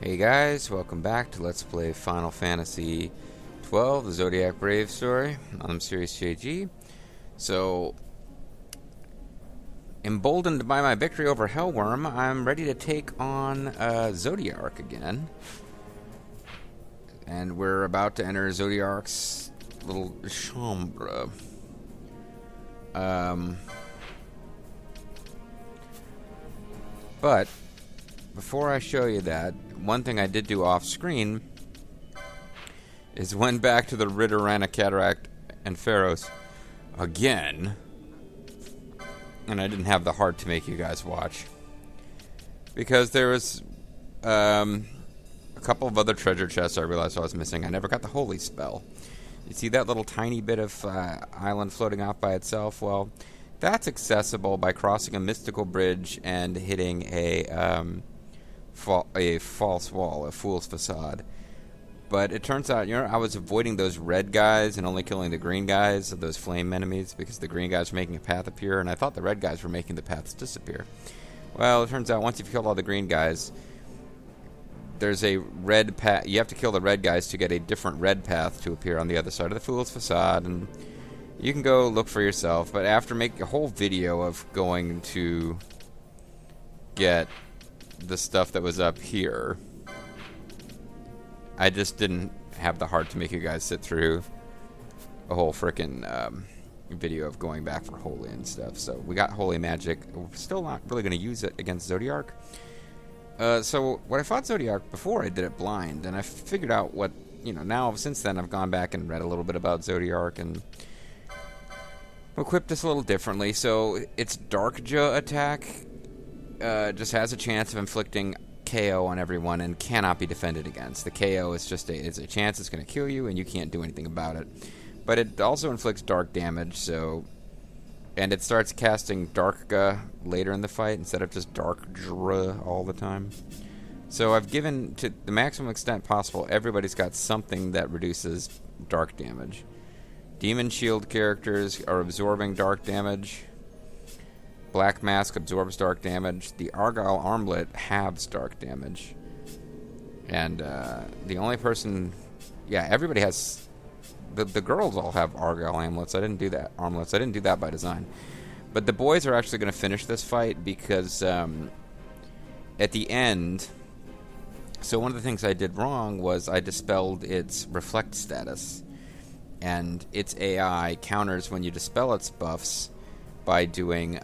Hey guys, welcome back to Let's Play Final Fantasy XII, the Zodiac Brave story. I'm MysteriousJG. So, emboldened by my victory over Hellworm, I'm ready to take on Zodiark again. And we're about to enter Zodiark's little chambre. But before I show you that, one thing I did do off screen is went back to the Ridorana Cataract and Pharos again, and I didn't have the heart to make you guys watch because there was a couple of other treasure chests I realized I was missing. I never got the holy spell. You see that little tiny bit of island floating off by itself? Well, that's accessible by crossing a mystical bridge and hitting a false wall, a fool's facade. But it turns out, I was avoiding those red guys and only killing the green guys, those flame enemies, because the green guys were making a path appear, and I thought the red guys were making the paths disappear. Well, it turns out once you've killed all the green guys, there's a red path. You have to kill the red guys to get a different red path to appear on the other side of the fool's facade, and you can go look for yourself. But after making a whole video of going to get the stuff that was up here, I just didn't have the heart to make you guys sit through a whole frickin' video of going back for holy and stuff. So we got holy magic. We're still not really going to use it against Zodiark. So when I fought Zodiark before, I did it blind, and I figured out what, now since then I've gone back and read a little bit about Zodiark and equipped this a little differently. So its Dark Jaw attack just has a chance of inflicting KO on everyone and cannot be defended against. The KO is just it's a chance it's going to kill you, and you can't do anything about it. But it also inflicts dark damage, and it starts casting Dark later in the fight instead of just Dark Dra all the time. So I've given, to the maximum extent possible, everybody's got something that reduces dark damage. Demon Shield characters are absorbing dark damage. Black Mask absorbs dark damage. The Argyle Armlet halves dark damage. And the only person... Yeah, everybody has... The girls all have Argyle Armlets. I didn't do that. Armlets. I didn't do that by design. But the boys are actually going to finish this fight because at the end... So one of the things I did wrong was I dispelled its Reflect status. And its AI counters when you dispel its buffs by doing,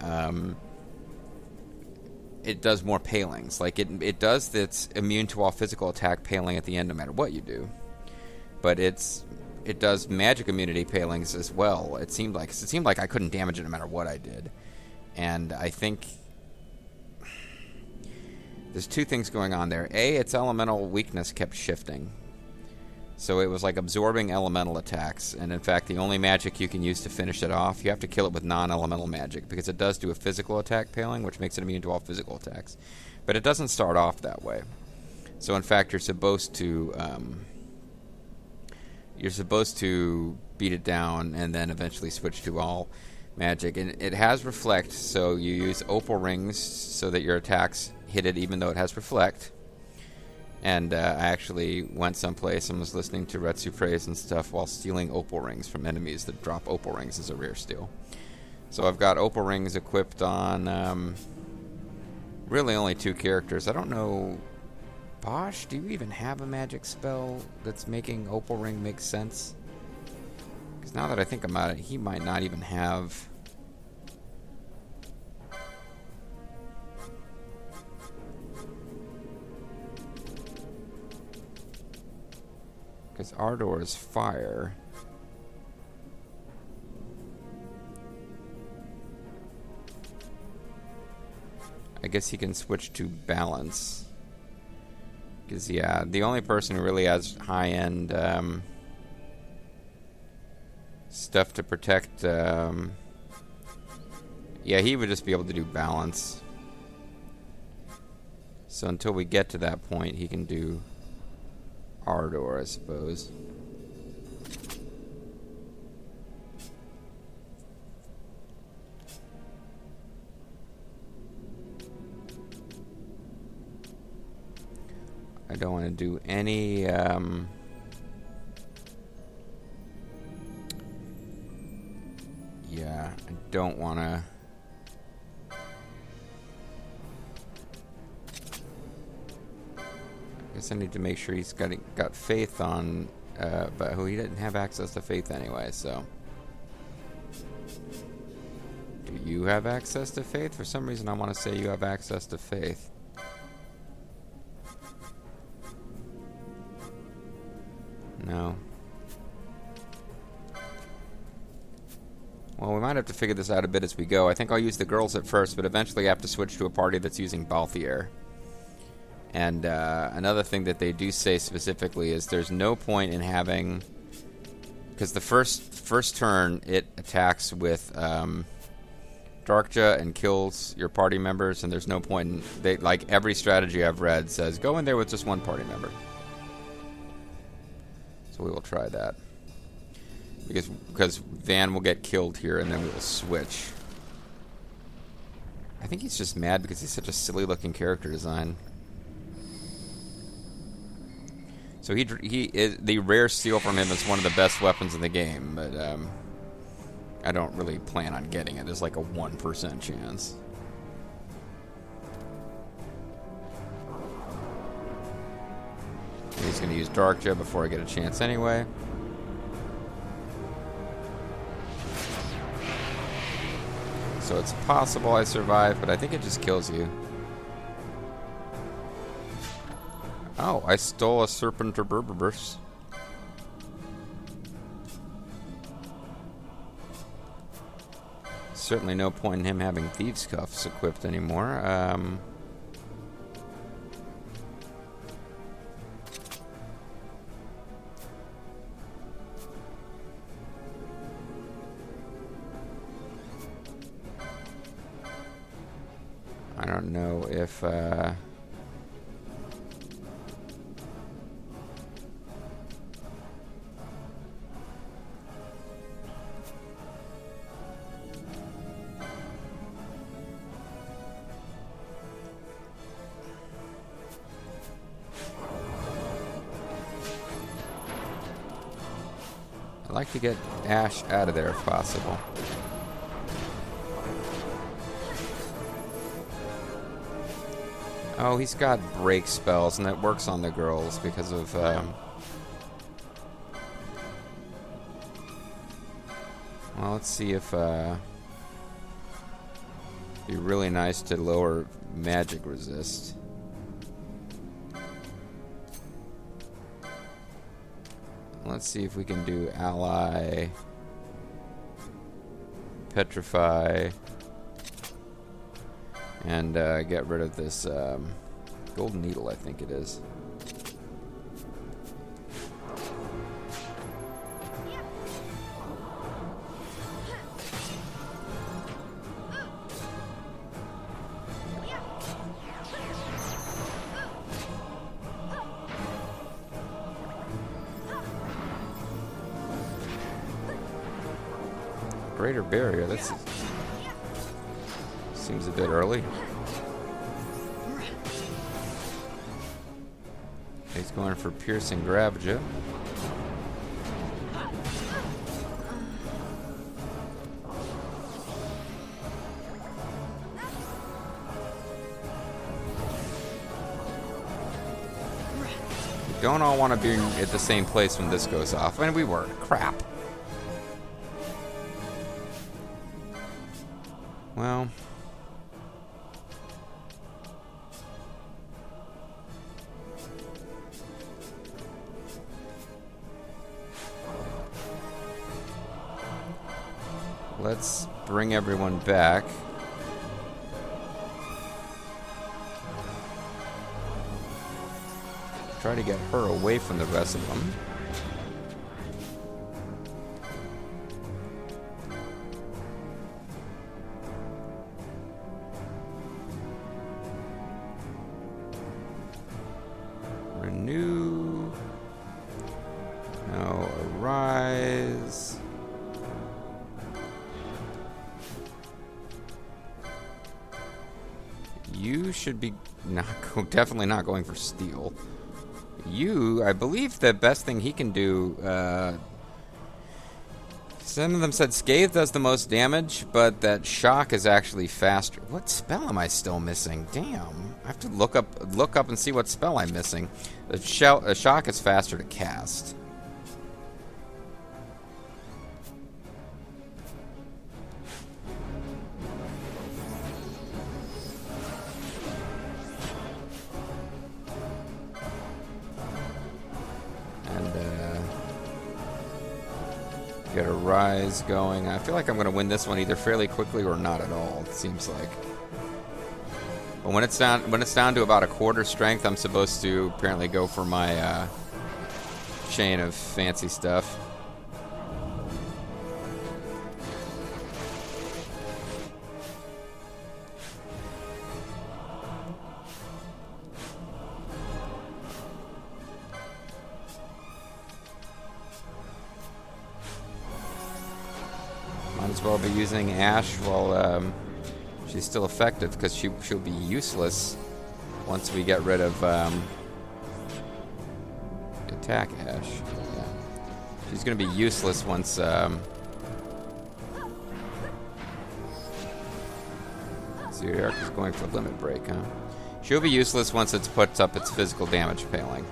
it does more palings. Like, it does its immune to all physical attack paling at the end no matter what you do. But it does magic immunity palings as well. It seemed like I couldn't damage it no matter what I did. And I think there's two things going on there. A, its elemental weakness kept shifting. So it was like absorbing elemental attacks, and in fact the only magic you can use to finish it off, you have to kill it with non-elemental magic, because it does do a physical attack paling, which makes it immune to all physical attacks. But it doesn't start off that way. So in fact you're supposed to beat it down and then eventually switch to all magic. And it has Reflect, so you use opal rings so that your attacks hit it even though it has Reflect. And I actually went someplace and was listening to Retsu praise and stuff while stealing opal rings from enemies that drop opal rings as a rare steal. So I've got opal rings equipped on really only two characters. I don't know, Bosch, do you even have a magic spell that's making opal ring make sense? Because now that I think about it, he might not even have... Because Ardor is fire. I guess he can switch to balance. Because, yeah, the only person who really has high-end stuff to protect... yeah, he would just be able to do balance. So until we get to that point, he can do... Ardor, I suppose. I I don't want to do any... yeah, I don't want to... I guess I need to make sure he's got faith on... but who he didn't have access to faith anyway, so... Do you have access to faith? For some reason I want to say you have access to faith. No. Well, we might have to figure this out a bit as we go. I think I'll use the girls at first, but eventually I have to switch to a party that's using Balthier. And another thing that they do say specifically is there's no point in having... Because the first turn, it attacks with Darkja and kills your party members, and there's no point in... like, every strategy I've read says, go in there with just one party member. So we will try that. Because Van will get killed here, and then we will switch. I think he's just mad because he's such a silly-looking character design. So he is, the rare steal from him is one of the best weapons in the game, but I don't really plan on getting it. There's like a 1% chance. He's going to use Darkja before I get a chance anyway. So it's possible I survive, but I think it just kills you. Oh, I stole a Serpent or Berberbus. Certainly no point in him having Thieves' Cuffs equipped anymore. I don't know if... I'd like to get Ash out of there if possible. Oh, he's got break spells, and that works on the girls because of... well, let's see if... it'd be really nice to lower magic resist. Let's see if we can do ally, petrify, and get rid of this golden needle, I think it is. Greater barrier, that seems a bit early. He's going for piercing Grabja. We don't all want to be at the same place when this goes off. I mean, we were. Crap. Well, let's bring everyone back. Try to get her away from the rest of them. Renew. No, arise. You should be definitely not going for steal. I believe the best thing he can do, some of them said Scathe does the most damage, but that Shock is actually faster. What spell am I still missing? Damn. I have to look up and see what spell I'm missing. A Shock is faster to cast. Get a rise going. I feel like I'm going to win this one either fairly quickly or not at all, it seems like. But when it's down to about a quarter strength, I'm supposed to apparently go for my chain of fancy stuff. Might as well be using Ash while she's still effective, because she'll be useless once we get rid of attack Ash. Yeah. She's going to be useless once Zodiark is going for limit break, huh? She'll be useless once it puts up its physical damage paling.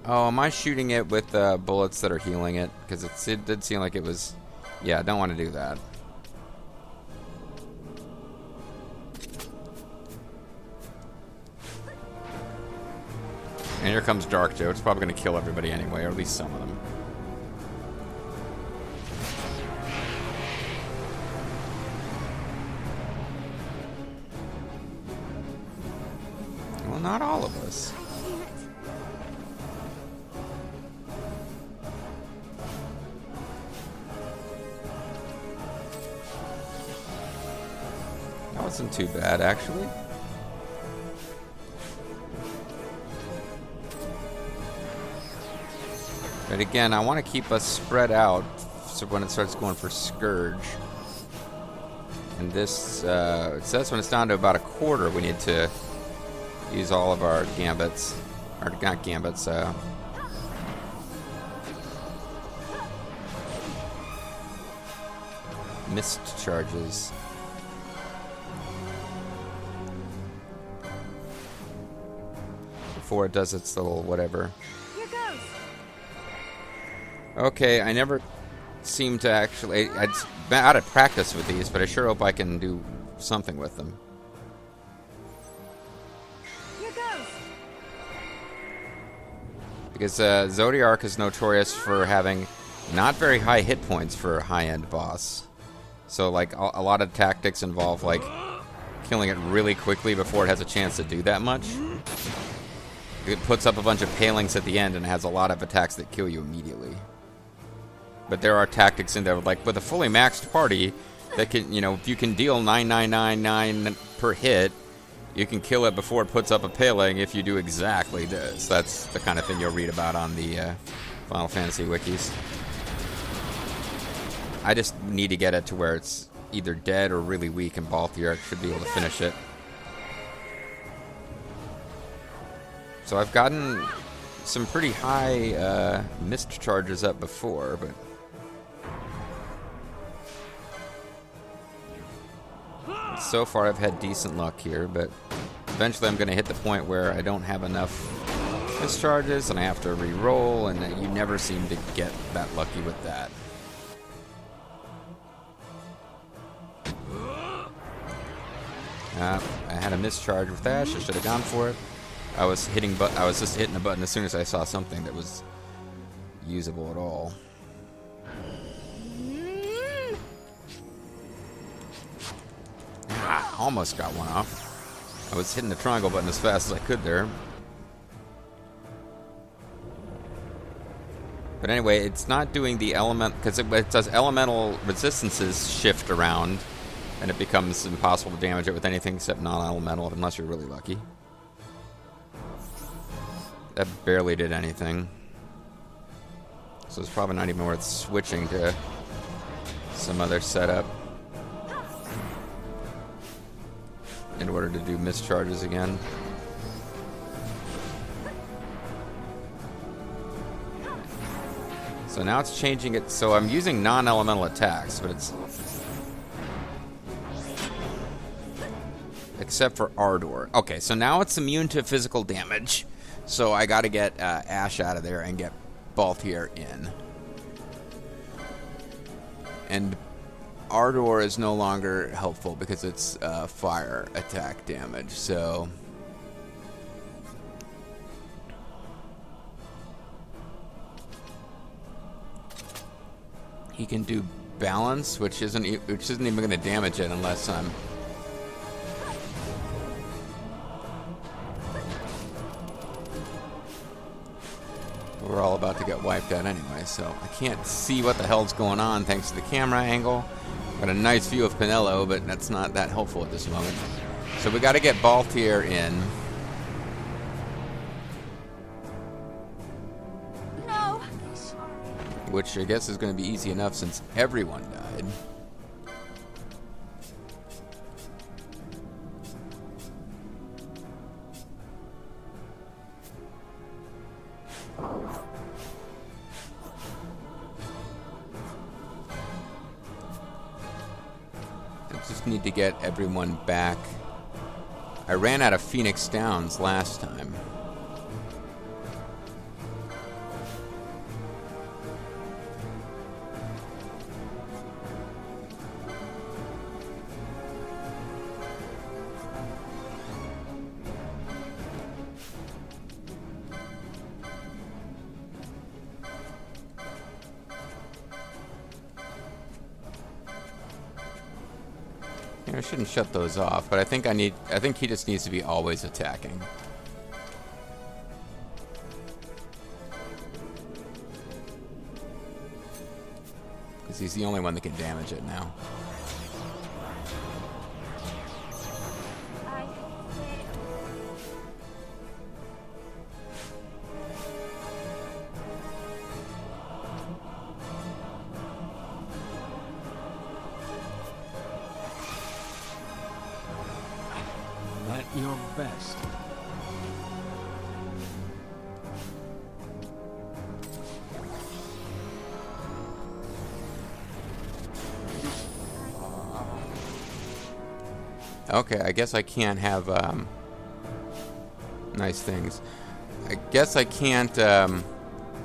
Oh, am I shooting it with bullets that are healing it? Because it did seem like it was... Yeah, I don't want to do that. And here comes Dark Joe. It's probably going to kill everybody anyway, or at least some of them. Well, not all of us. That wasn't too bad, actually. But again, I want to keep us spread out so when it starts going for Scourge. And this, it says when it's down to about a quarter, we need to use all of our gambits. Or not gambits, mist charges. Before it does its little whatever. Here goes. Okay, I never seem to actually... I'd been out of practice with these, but I sure hope I can do something with them. Here goes. Because Zodiark is notorious for having not very high hit points for a high-end boss. So, like, a lot of tactics involve, like, killing it really quickly before it has a chance to do that much. It puts up a bunch of palings at the end and has a lot of attacks that kill you immediately. But there are tactics in there, like with a fully maxed party, that can, you know, if you can deal 9999 per hit, you can kill it before it puts up a paling if you do exactly this. That's the kind of thing you'll read about on the Final Fantasy wikis. I just need to get it to where it's either dead or really weak, and Balthier should be able to finish it. So I've gotten some pretty high mist charges up before, but... So far I've had decent luck here, but eventually I'm going to hit the point where I don't have enough mist charges and I have to re-roll, and you never seem to get that lucky with that. I had a mischarge with Ash. I should have gone for it. I was just hitting a button as soon as I saw something that was usable at all. Almost got one off. I was hitting the triangle button as fast as I could there. But anyway, it's not doing the element, because it does elemental resistances shift around, and it becomes impossible to damage it with anything except non-elemental, unless you're really lucky. That barely did anything. So it's probably not even worth switching to some other setup in order to do mischarges again. So now it's changing it. So I'm using non-elemental attacks, but it's... Except for Ardor. Okay, so now it's immune to physical damage. So I got to get Ash out of there and get Balthier in. And Ardor is no longer helpful because it's fire attack damage. So... He can do balance, which isn't even going to damage it unless I'm... We're all about to get wiped out anyway, so I can't see what the hell's going on thanks to the camera angle. Got a nice view of Pinello, but that's not that helpful at this moment. So we got to get Balthier in. No. Which I guess is going to be easy enough since everyone died. I just need to get everyone back. I ran out of Phoenix Downs last time. I shouldn't shut those off, but I think he just needs to be always attacking. Because he's the only one that can damage it now. Your best. Okay, I guess I can't have nice things. I guess I can't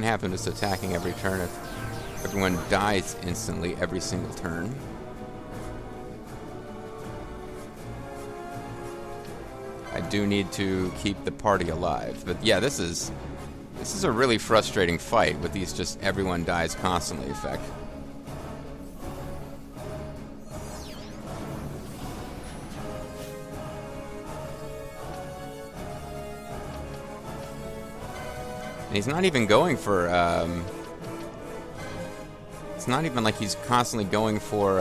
have him just attacking every turn if everyone dies instantly every single turn. I do need to keep the party alive. But yeah, this is a really frustrating fight with these just everyone dies constantly effect. He's not even going for, it's not even like he's constantly going for,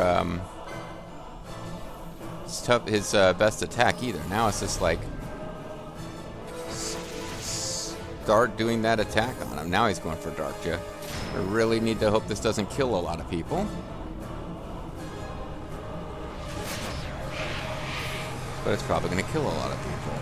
his best attack either. Now it's just like, start doing that attack on him. Now he's going for Darkja. I really need to hope this doesn't kill a lot of people. But it's probably going to kill a lot of people.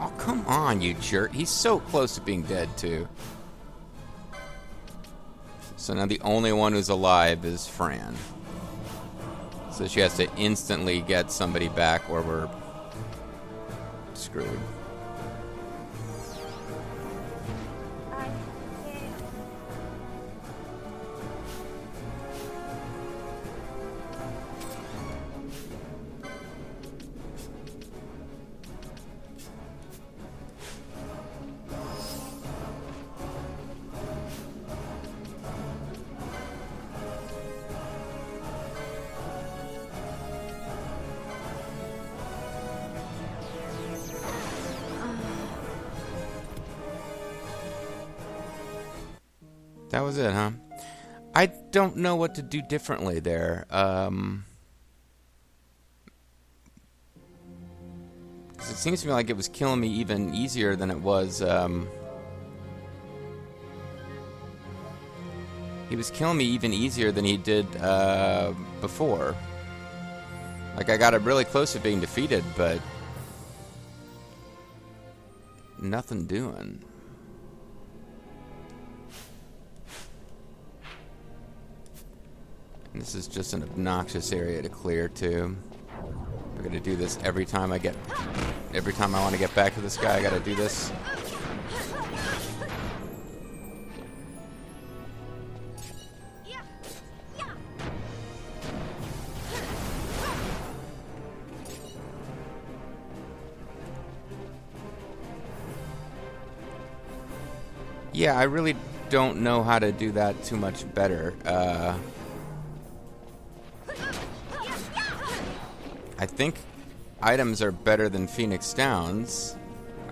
Oh, come on, you jerk. He's so close to being dead, too. So now the only one who's alive is Fran. So she has to instantly get somebody back or we're screwed. That was it, huh? I don't know what to do differently there. 'Cause it seems to me like it was killing me even easier than it was. He was killing me even easier than he did before. Like, I got it really close to being defeated, but nothing doing. And this is just an obnoxious area to clear, too. We're gonna do this every time I want to get back to this guy, I gotta do this. Yeah, I really don't know how to do that too much better. I think items are better than Phoenix Downs.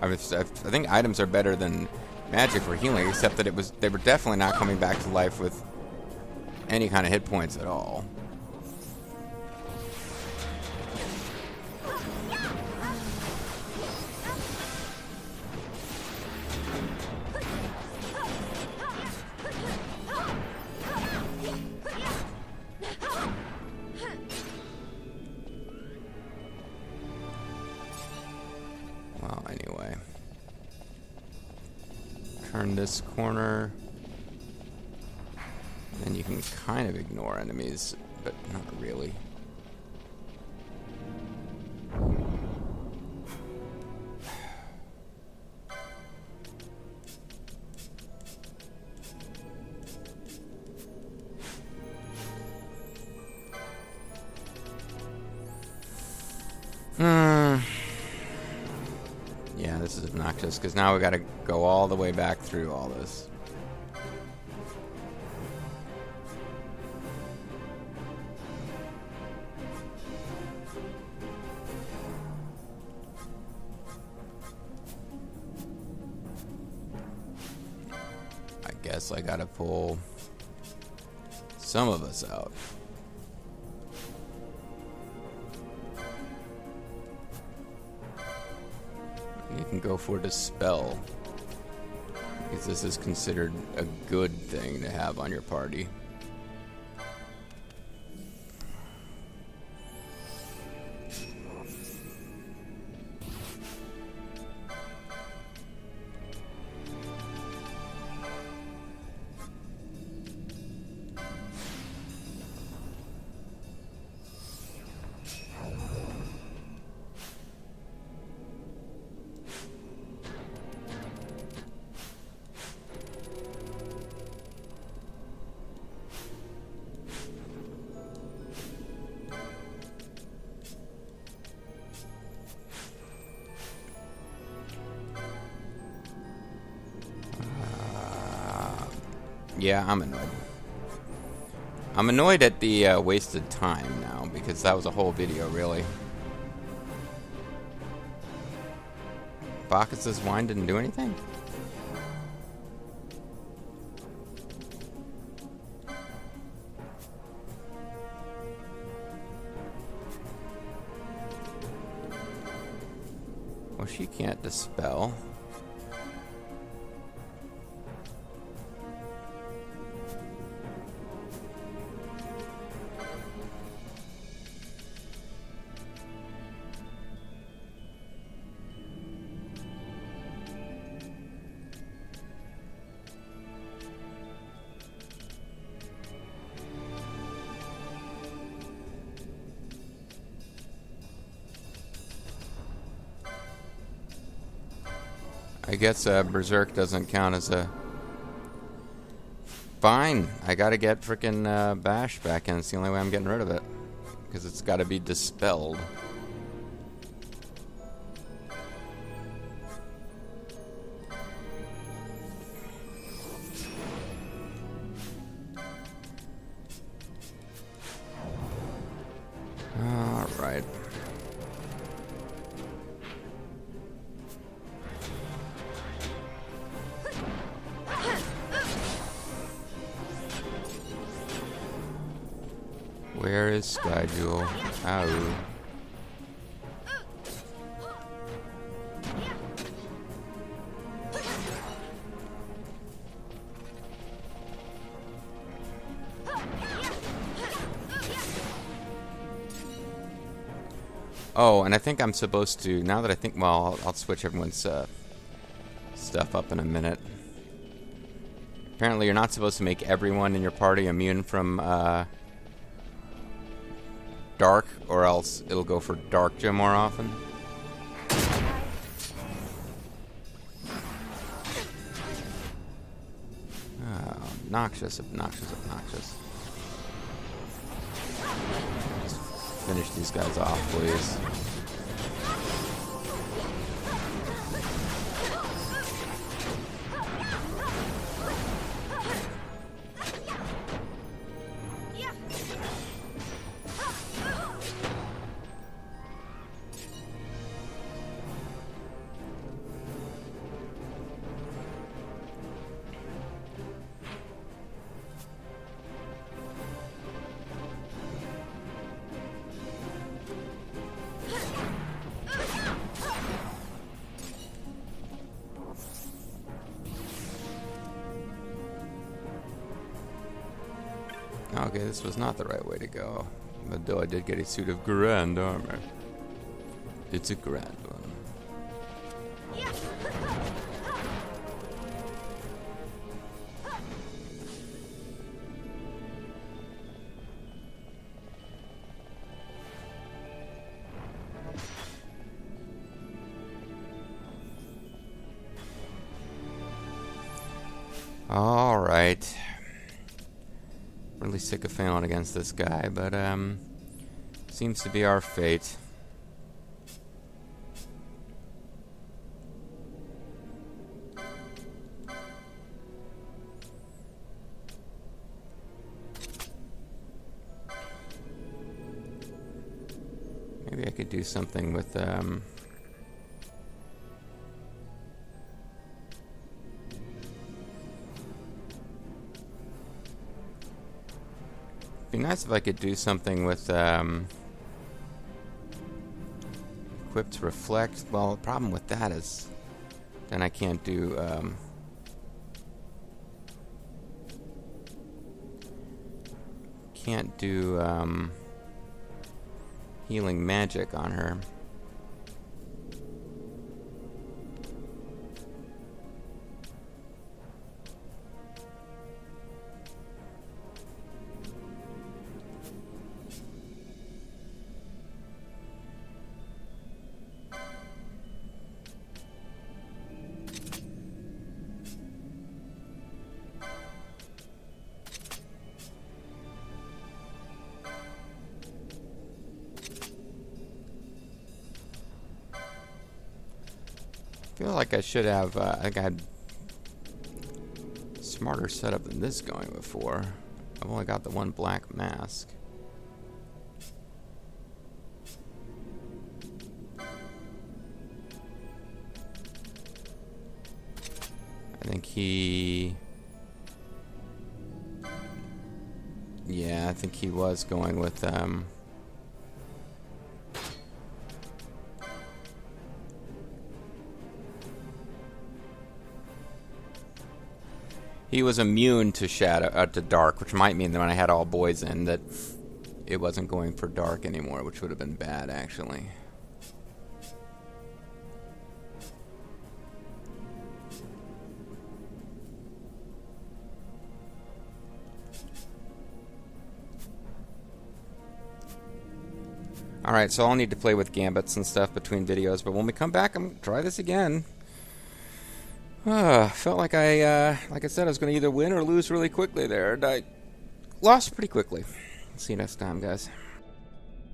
I think items are better than magic for healing, except that they were definitely not coming back to life with any kind of hit points at all. Well, anyway. Turn this corner. Then you can kind of ignore enemies, but not really. Yeah, this is obnoxious, because now we gotta go all the way back through all this. I guess I gotta pull some of us out. You can go for Dispel, because this is considered a good thing to have on your party. Yeah, I'm annoyed. I'm annoyed at the wasted time now, because that was a whole video, really. Bacchus's wine didn't do anything? Well, she can't dispel. I guess Berserk doesn't count as a... Fine, I gotta get frickin' Bash back in. It's the only way I'm getting rid of it. Because it's gotta be dispelled. Alright. Where is Sky Jewel? Ow. Oh, and I think I'm supposed to, now that I think, well, I'll switch everyone's stuff up in a minute. Apparently you're not supposed to make everyone in your party immune from dark, or else it'll go for dark gem more often. Oh, obnoxious, obnoxious, obnoxious. Finish these guys off, please. Okay, this was not the right way to go. But though I did get a suit of grand armor. It's a grand one. All right. Really sick of failing against this guy, but seems to be our fate. Maybe I could do something with be nice if I could do something with equipped reflect. Well, the problem with that is then I can't do healing magic on her. I feel like I should have, I think I had smarter setup than this going before. I've only got the one black mask. I think he... Yeah, I think he was going with, he was immune to shadow, to dark, which might mean that when I had all boys in, that it wasn't going for dark anymore, which would have been bad, actually. Alright, so I'll need to play with gambits and stuff between videos, but when we come back, I'm going to try this again. Felt like I said, I was going to either win or lose really quickly there, and I lost pretty quickly. See you next time, guys.